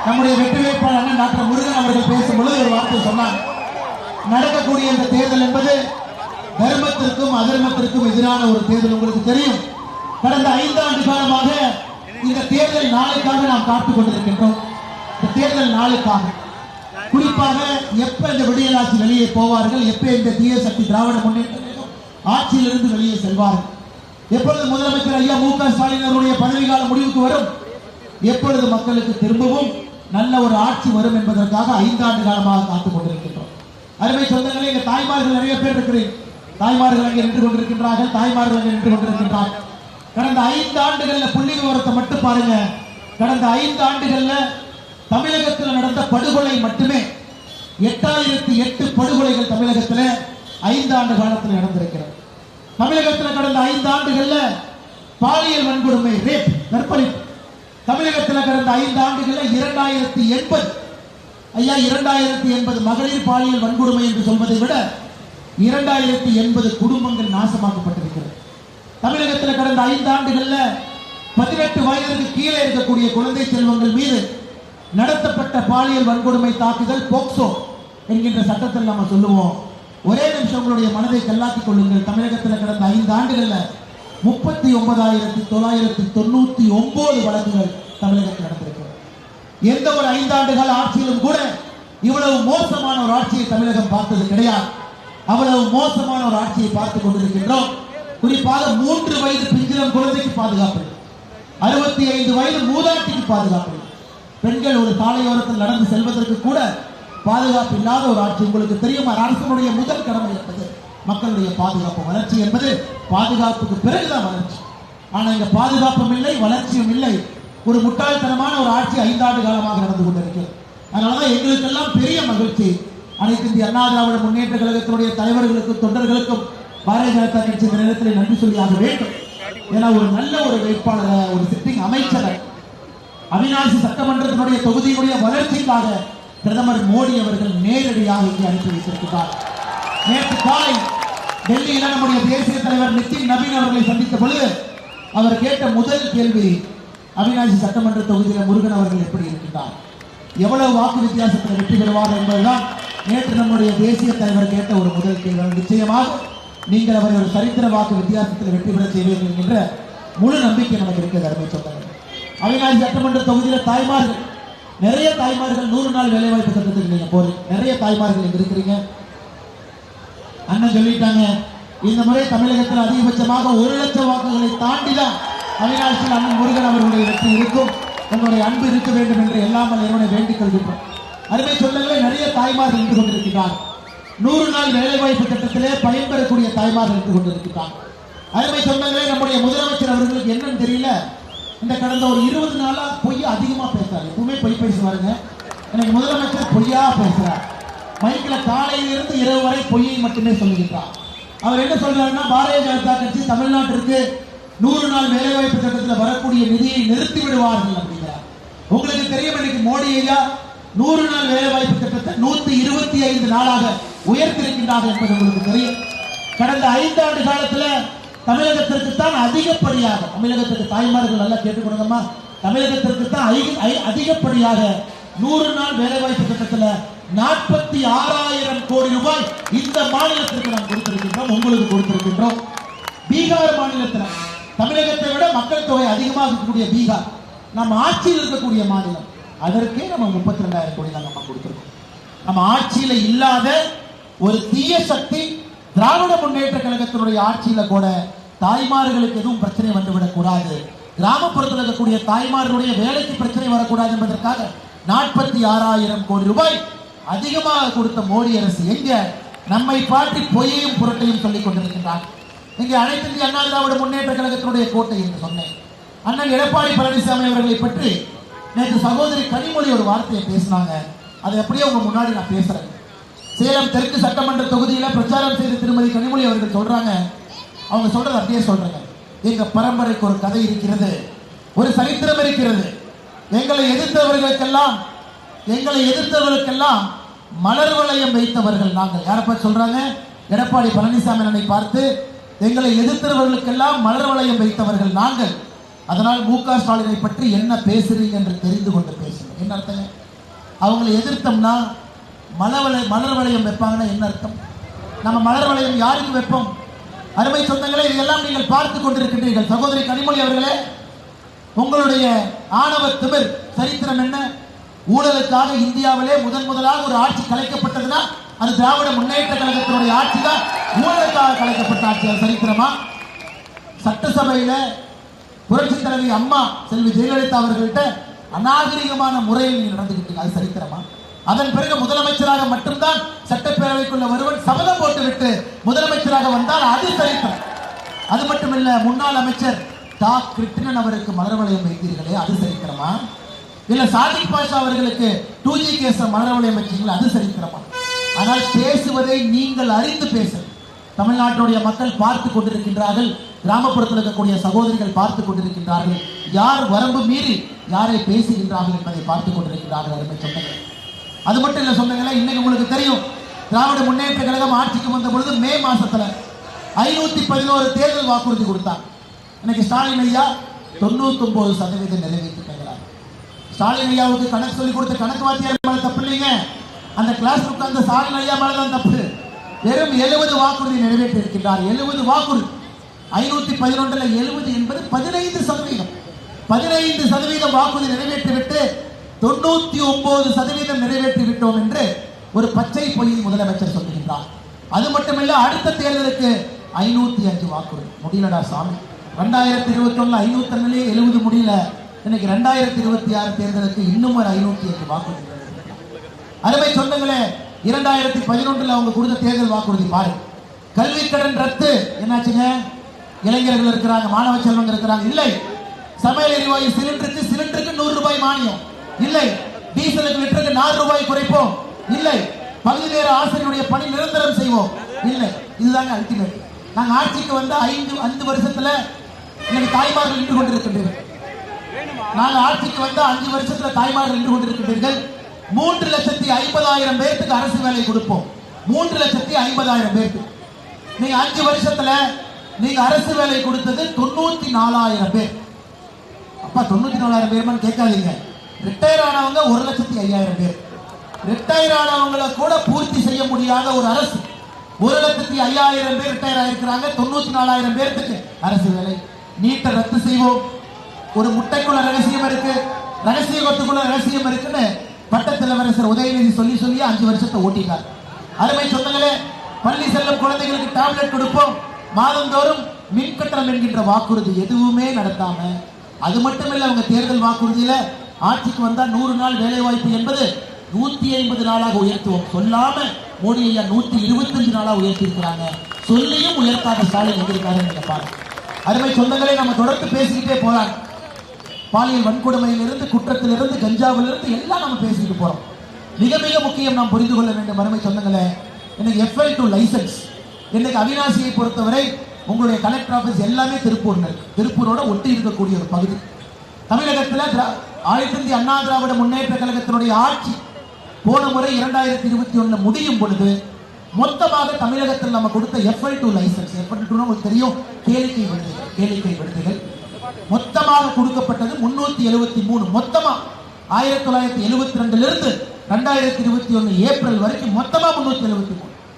நம்முடைய வெற்றி வேட்பாளர் டாக்டர் முருகன் அவர்கள் பேசும்பொழுது ஒரு வார்த்தை சொன்னார். நடக்கக்கூடிய இந்த தேர்தல் என்பது தர்மத்திற்கும் அதர்மத்திற்கும் எதிரான ஒரு தேர்தல். உங்களுக்கு தெரியும், கடந்த 5 ஆண்டு காலமாக இந்த தேர்தல் நாளுக்காக நாம் காத்துக் கொண்டிருக்கின்றோம். இந்த தேர்தல் நாளுக்காக குறிப்பாக எப்ப இந்த விடியல் ஆட்சி வெளியே போவார்கள், எப்ப இந்த தீய சக்தி திராவிட முன்னேற்ற ஆட்சியிலிருந்து வெளியே செல்வார்கள், எப்பொழுது முதலமைச்சர் ஐயா மு க ஸ்டாலின் அவருடைய பதவி காலம் முடிவுக்கு வரும், எப்பொழுது மக்களுக்கு திரும்பவும் நல்ல ஒரு ஆட்சி வரும் என்பதற்காக 5 ஆண்டு காலமாக காத்துக் கொண்டிருக்கின்றோம். அருமை சொந்தங்களே, இங்க தாய்மார்கள் நிறைய பேர் இருக்கிறேன். தாய்மார்கள் அங்கே நின்று கொண்டிருக்கின்றார்கள், தாய்மார்கள் அங்கே நின்று கொண்டிருக்கின்றார்கள். கடந்த 5 ஆண்டுகள்ல புள்ளி விவரத்தை மட்டும் பாருங்க. கடந்த 5 ஆண்டுகள்ல தமிழகத்தில் நடந்த படுகொலை மட்டுமே 8008 படுகொலைகள் தமிழகத்தில் 5 ஆண்டு காலத்தில் நடந்திருக்கிறது. தமிழகத்தில் கடந்த 5 ஆண்டுகள்ல பாலியல் வன்கொடுமை, ரேப், கற்பழிப்பு தமிழகத்தில் கடந்த 5 ஆண்டுகள்ல 2080 ஐயா 2080 மகளிர் பாலியல் வன்கொடுமை என்று சொல்வதை விட 2080 குடும்பங்கள் நாசமாக்கப்பட்டிருக்கிறது. தமிழகத்தில் கடந்த 5 ஆண்டுகள்ல 18 வயதுக்கு கீழே இருக்கக்கூடிய குழந்தை செல்வங்கள் மீது நடத்தப்பட்ட பாலியல் வன்கொடுமை தாக்குதல் போக்சோ என்கின்ற சட்டத்தில் நாம சொல்லுவோம். ஒரே நிமிஷம் உங்களுடைய மனதை கல்லாக்கிக் கொள்ளுங்கள். தமிழகத்தில் கடந்த 5 ஆண்டுகள்ல 39,999 வழக்குகள் தமிழகத்தில் நடந்திருக்கிறது. எந்த ஒரு 5 ஆண்டு கால ஆட்சியிலும் கூட இவ்வளவு மோசமான ஒரு ஆட்சியை தமிழகம் பார்த்தது கிடையாது. அவ்வளவு மோசமான ஒரு ஆட்சியை பார்த்துக் கொண்டிருக்கின்றோம். குறிப்பாக 3 வயது பிஞ்சிலம் குழந்தைக்கு பாதுகாப்பு, 65 வயது மூதாட்டிக்கு பாதுகாப்பு, பெண்கள் ஒரு சாலையோரத்தில் நடந்து செல்வதற்கு கூட பாதுகாப்பு இல்லாத ஒரு ஆட்சி. உங்களுக்கு தெரியும், அரசனுடைய முதல் கடமை என்பது மக்களுடைய பாதுகாப்பு. வளர்ச்சி என்பது பாதுகாப்புக்கு பிறகுதான் வளர்ச்சி. ஆனா இங்க பாதுகாப்பும் இல்லை, வளர்ச்சியும் இல்லை. ஒரு முட்டாள்தனமான ஒரு ஆட்சி 5 ஆண்டு காலமாக நடந்து கொண்டிருக்கிறது. அதனாலதான் எங்களுக்கெல்லாம் பெரிய மகிழ்ச்சி. அனைத்து இந்திய அண்ணா திராவிட முன்னேற்ற கழகத்தினுடைய தலைவர்களுக்கும் தொண்டர்களுக்கும் பாரதிய ஜனதா கட்சி இந்த நேரத்தில் நன்றி சொல்லியாக வேண்டும். ஏன்னா ஒரு நல்ல ஒரு வேட்பாளரை, ஒரு சிட்டிங் அமைச்சரை அவிநாசி சட்டமன்றத்தினுடைய தொகுதியினுடைய வளர்ச்சிக்காக பிரதமர் மோடி அவர்கள் நேரடியாக இங்கே அனுப்பி வைத்திருக்கிறார். நேற்று காலை டெல்லியில் நம்முடைய தேசிய தலைவர் நிதின் நவீன் அவர்களை சந்தித்த பொழுது அவர் கேட்ட முதல் கேள்வி, அவிநாசி சட்டமன்ற தொகுதியில் முருகன் அவர்கள் எப்படி இருக்கின்றார், எவ்வளவு வாக்கு வித்தியாசத்தில் வெற்றி பெறுவார் என்பதுதான் நேற்று நம்முடைய தேசிய தலைவர் கேட்ட ஒரு முதல் கேள்வி. நிச்சயமாக நீங்கள் அவரை ஒரு சரித்திர வாக்கு வித்தியாசத்தில் வெற்றி பெற செய்வீர்கள் என்கின்ற முழு நம்பிக்கை நமக்கு இருக்கிறது. அருமை சொன்னாங்க. அவிநாசி சட்டமன்ற தொகுதியில் தாய்மார்கள், நிறைய தாய்மார்கள் 100 நாள் வேலைவாய்ப்பு திட்டத்துக்கு நீங்க போறீங்க. நிறைய தாய்மார்கள் இங்க இருக்கிறீங்க. அண்ணன் சொல்லிட்டாங்க, இந்த முறை தமிழகத்தில் அதிகபட்சமாக 1 லட்சம் வாக்குகளை தாண்டிதான் அவிநாசியில் அண்ணன் முருகன் அவர்களுடைய வெற்றி இருக்கும். உங்களுடைய அன்பு இருக்க வேண்டும் என்று எல்லாம் இறைவனை வேண்டிக் கொள்கின்றோம். அருமை சொந்தங்களே, நிறைய தாய்மார்கள் இருந்து கொண்டிருக்கிறார். 100 நாள் வேலைவாய்ப்பு திட்டத்திலே பயன்பெறக்கூடிய தாய்மார்கள் இருந்து கொண்டிருக்கிறார். அருமை சொந்தங்களே, நம்முடைய முதலமைச்சர் அவர்களுக்கு என்னன்னு தெரியல, இந்த கடந்த ஒரு 20 நாளா பொய் அதிகமா பேசுறாரு. எப்பவுமே பொய் பேசுவாருங்க. எனக்கு முதலமைச்சர் பொய்யா பேசுறார். மைக்கில் காலையிலிருந்து இரவு வரை பொய்யை மட்டுமே சொல்லுகின்றார். அவர் என்ன சொல்றாருன்னா, பாரதிய ஜனதா கட்சி தமிழ்நாட்டிற்கு 100 நாள் வேலைவாய்ப்பு திட்டத்தில் வரக்கூடிய நிதியை நிறுத்தி விடுவார்கள் அப்படிங்கிறார். உங்களுக்கு தெரியும், இன்னைக்கு மோடி ஐயா 100 நாள் வேலைவாய்ப்பு திட்டத்தை 125 நாளாக உயர்த்திருக்கின்றார்கள் என்பது உங்களுக்கு தெரியும். கடந்த 5 ஆண்டு காலத்தில் தமிழகத்திற்கு தான் அதிகப்படியாக, தமிழகத்துக்கு தாய்மார்கள் நல்லா கேட்டுக்கொடுங்கம்மா, தமிழகத்திற்கு தான் அதிகப்படியாக 100 நாள் வேலைவாய்ப்பு திட்டத்தில் 46,000 கோடி ரூபாய் இந்த மாநிலத்திற்கு நாம் கொடுத்திருக்கின்றோம், உங்களுக்கு கொடுத்திருக்கின்றோம். பீகார் மாநிலத்தில் தமிழகத்தை விட மக்கள் தொகை அதிகமாக இருக்கக்கூடிய பீகார் நம்ம ஆட்சியில் இருக்கக்கூடிய மாநிலம், அதற்கே நம்ம 32,000 கோடி தான் நம்ம கொடுத்திருக்கோம். நம்ம ஆட்சியில இல்லாத ஒரு தீய சக்தி திராவிட முன்னேற்ற கழகத்தினுடைய ஆட்சியில கூட தாய்மார்களுக்கு எதுவும் பிரச்சனை வந்துவிடக் கூடாது, கிராமப்புறத்தில் இருக்கக்கூடிய தாய்மார்களுடைய வேலைக்கு பிரச்சனை வரக்கூடாது என்பதற்காக 46,000 கோடி ரூபாய் அதிகமாக கொடுத்த மோடி அரசு எங்க நம்மை பாட்டி பொய்யையும் புரட்டையும் சொல்லிக் கொண்டிருக்கின்றார். இங்கே அனைத்து இந்திய அண்ணா திராவிட முன்னேற்ற கழகத்தினுடைய கோட்டை என்று சொன்னேன். அண்ணன் எடப்பாடி பழனிசாமி அவர்களை பற்றி நேற்று சகோதரி கனிமொழி ஒரு வார்த்தையை பேசினாங்க. அதை அப்படியே உங்க முன்னாடி நான் பேசுறேன். சேலம் தெற்கு சட்டமன்ற தொகுதியில பிரச்சாரம் செய்த திருமதி கனிமொழி அவர்கள் சொல்றாங்க, அவங்க சொல்றது அப்படியே சொல்றாங்க, எங்க பரம்பரைக்கு ஒரு கதை இருக்கிறது, ஒரு சரித்திரம் இருக்கிறது. எங்களை எதிர்த்தவர்களுக்கெல்லாம் மலர் வளையம் வைத்தவர்கள் நாங்கள். யாரை பார்த்து சொல்றாங்க? எடப்பாடி பழனிசாமி அண்ணனை பார்த்து, எங்களை எதிர்த்தவர்களுக்கெல்லாம் மலர் வளையம் வைத்தவர்கள் நாங்கள். அதனால் மு.க. ஸ்டாலினை பற்றி என்ன பேசுறீங்க என்று தெரிந்து கொண்டு பேசுங்க. என்ன அர்த்தங்க? அவங்களை எதிர்த்தோம்னா மலர் வளையம் வைப்பாங்கன்னா என்ன அர்த்தம்? நம்ம மலர் வளையம் யாருக்கு வைப்போம்? அருமை சொந்தங்களே, இதெல்லாம் நீங்கள் பார்த்து கொண்டிருக்கின்றீர்கள். சகோதரி கனிமொழி அவர்களே, உங்களுடைய ஆணவ திமிர் சரித்திரம் என்ன? ஊழலுக்காக இந்தியாவிலே முதலாக ஒரு ஆட்சி கலைக்கப்பட்டதுன்னா அது திராவிட முன்னேற்ற கழகத்தினுடைய ஆட்சி தான். ஊழலுக்காக கலைக்கப்பட்ட ஆட்சி, அது சரித்திரமா? சட்டசபையில புரட்சி தலைவி அம்மா செல்வி ஜெயலலிதா அவர்கள்ட்ட அநாகரிகமான முறையில் நீங்க நடந்துகிட்டீங்க, அது சரித்திரமா? அதன் பிறகு முதலமைச்சராக மட்டும்தான் சட்டப்பேரவைக்குள்ள ஒருவன் சபதம் போட்டுவிட்டு முதலமைச்சராக வந்தால் அது சரித்திரம். அது மட்டுமில்ல, முன்னாள் அமைச்சர் டா கிருஷ்ணன் அவருக்கு மலர் வளையம் வைத்தீர்களே, அது சரித்திரமா? இல்ல சாதிக் பாஷா அவர்களுக்கு 2G கேஸ் மலர் வளையம் வச்சீங்களா, அது சரித்திரமா? ஆனால் பேசுவதை நீங்கள் அறிந்து பேசுங்கள். தமிழ்நாட்டுடைய மக்கள் பார்த்து கொண்டிருக்கின்றார்கள், கிராமப்புறத்தில் இருக்கக்கூடிய சகோதரிகள் பார்த்து கொண்டிருக்கின்றார்கள். யார் வரம்பு மீறி யாரை பேசுகின்றார்கள் என்பதை பார்த்து கொண்டிருக்கின்றார்கள். அருமை சொந்தங்களே, அது மட்டும் இல்ல சொந்தங்களே, இன்னைக்கு உங்களுக்கு தெரியும், திராவிட முன்னேற்ற கழகம் ஆட்சிக்கு வந்த பொழுது மே மாசத்துல 511 தேர்தல் வாக்குறுதி கொடுத்தார். இன்னைக்கு ஸ்டாலின் ஐயா 99% நிறைவேற்றிட்டார். ஸ்டாலின் ஐயாவுக்கு கணக்கு சொல்லி கொடுத்த கணக்கு வாத்தியார் மேல தப்பு இல்லைங்க, அந்த கிளாஸ் உட்கார்ந்த ஸ்டாலின் ஐயா மேலதான் தப்பு. வெறும் 70 வாக்குறுதி நிறைவேற்றி இருக்கின்றார். 70 வாக்குறுதி, 511 70 என்பது 15%. 15% வாக்குறுதி நிறைவேற்றிவிட்டு 99% நிறைவேற்றி விட்டோம் என்று ஒரு பச்சை பொய்யை முதலமைச்சர் சொல்லுகின்றார். அது மட்டுமில்ல, அடுத்த தேர்தலுக்கு 505 வாக்குறுதி. முடியலடா சாமி, 2021 501 70 முடியல. இன்னைக்கு 2026 தேர்தலுக்கு இன்னும் ஒரு 505 வாக்குறுதி. அருமை சொந்தங்களே, 2011 அவங்க கொடுத்த தேர்தல் வாக்குறுதி பாருங்க. கல்வி கடன் ரத்து, என்னாச்சுங்க? இளைஞர்கள் இருக்கிறாங்க, மாணவ செல்வங்க இருக்கிறாங்க. இல்லை. சமையல் எரிவாயு சிலிண்டருக்கு 100 ரூபாய் மானியம் இல்லை. டீசலுக்கு லிட்டருக்கு 4 ரூபாய் குறைப்போம் இல்லை. பகுதி நேர ஆசிரியருடைய பணி நிரந்தரம் செய்வோம் இல்லை. இதுதாங்க அல்டிமேட். நாங்க ஆட்சிக்கு வந்த 5 வருஷத்துல இன்னைக்கு தாய்மார்கள் நின்று கொண்டிருக்கின்றீர்கள். நாங்க ஆட்சிக்கு வந்த 5 வருஷத்துல தாய்மார்கள் நின்று கொண்டிருக்கின்றீர்கள். 3,50,000 பேருக்கு அரசு வேலை கொடுப்போம். 3,50,000 பேருக்கு. நீங்க 5 வருஷத்துல நீங்க அரசு வேலை கொடுத்தது 94,000 பேர். அப்பா 94,000 பேர் கேட்காதீங்க. ரிட்டையர் ஆனவங்க 1,05,000 பேர். ரிட்டையர் ஆனவங்களை கூட பூர்த்தி செய்ய முடியாத ஒரு அரசு. 1,05,000 பேர் ரிட்டையர் ஆயிருக்கிறாங்க. 94,000 பேருக்கு அரசு வேலை. நீட்டை ரத்து செய்வோம். ஒரு முட்டைக்குள்ள ரகசியம் இருக்கு, ரகசிய கொத்துக்குள்ள ரகசியம் இருக்குன்னு பட்டத்தலைவரசர் உதயநிதி சொல்லி 5 வருஷத்தை ஓட்டிட்டார். அருமை சொந்தங்களே, பள்ளி செல்லும் குழந்தைகளுக்கு டேப்லெட் கொடுப்போம், மாதந்தோறும் மின் கட்டணம் என்கின்ற வாக்குறுதி எதுவுமே நடத்தாம, அது மட்டுமில்ல, அவங்க தேர்தல் வாக்குறுதியில ஆட்சிக்கு வந்தா 100 நாள் வேலை வாய்ப்பு என்பது 150 நாளாக உயர்த்துவோம் சொல்லாம மோடி ஐயா 125 நாளாக உயர்த்தி இருக்கிறாங்க. சொல்லியும் உயர்த்தாத ஸ்டாலின் எதிர்க்காரு பாருங்க. அருமை சொந்தங்களே, நம்ம தொடர்ந்து பேசிக்கிட்டே போறாங்க. பாலியல் வன்கொடுமையிலிருந்து, குற்றத்திலிருந்து, கஞ்சாவிலிருந்து எல்லாம் நம்ம பேசிட்டு போறோம். மிக மிக முக்கியம் நாம் புரிந்து கொள்ள வேண்டும் அருமை சொந்தங்களே. இன்னைக்கு FL2 லைசன்ஸ், இன்னைக்கு அவினாசியை பொறுத்தவரை உங்களுடைய கலெக்டர் ஆபீஸ் எல்லாமே திருப்பூர்ல இருக்கு. திருப்பூரோட ஒட்டி இருக்கக்கூடிய ஒரு பகுதி. தமிழகத்தில் அனைத்து இந்திய அண்ணா திராவிட முன்னேற்ற கழகத்தினுடைய ஆட்சி போன முறை 2021 முடியும் பொழுது மொத்தமாக தமிழகத்தில் நம்ம கொடுத்த FL2 லைசன்ஸ், FL2 உங்களுக்கு தெரியும், கேளிக்கை விடுதிகள் மொத்தமாக கொடுக்கப்பட்டது 373. மொத்தமா 1972 இருந்து 2021 ஏப்ரல் வரைக்கும் மொத்தமா 373.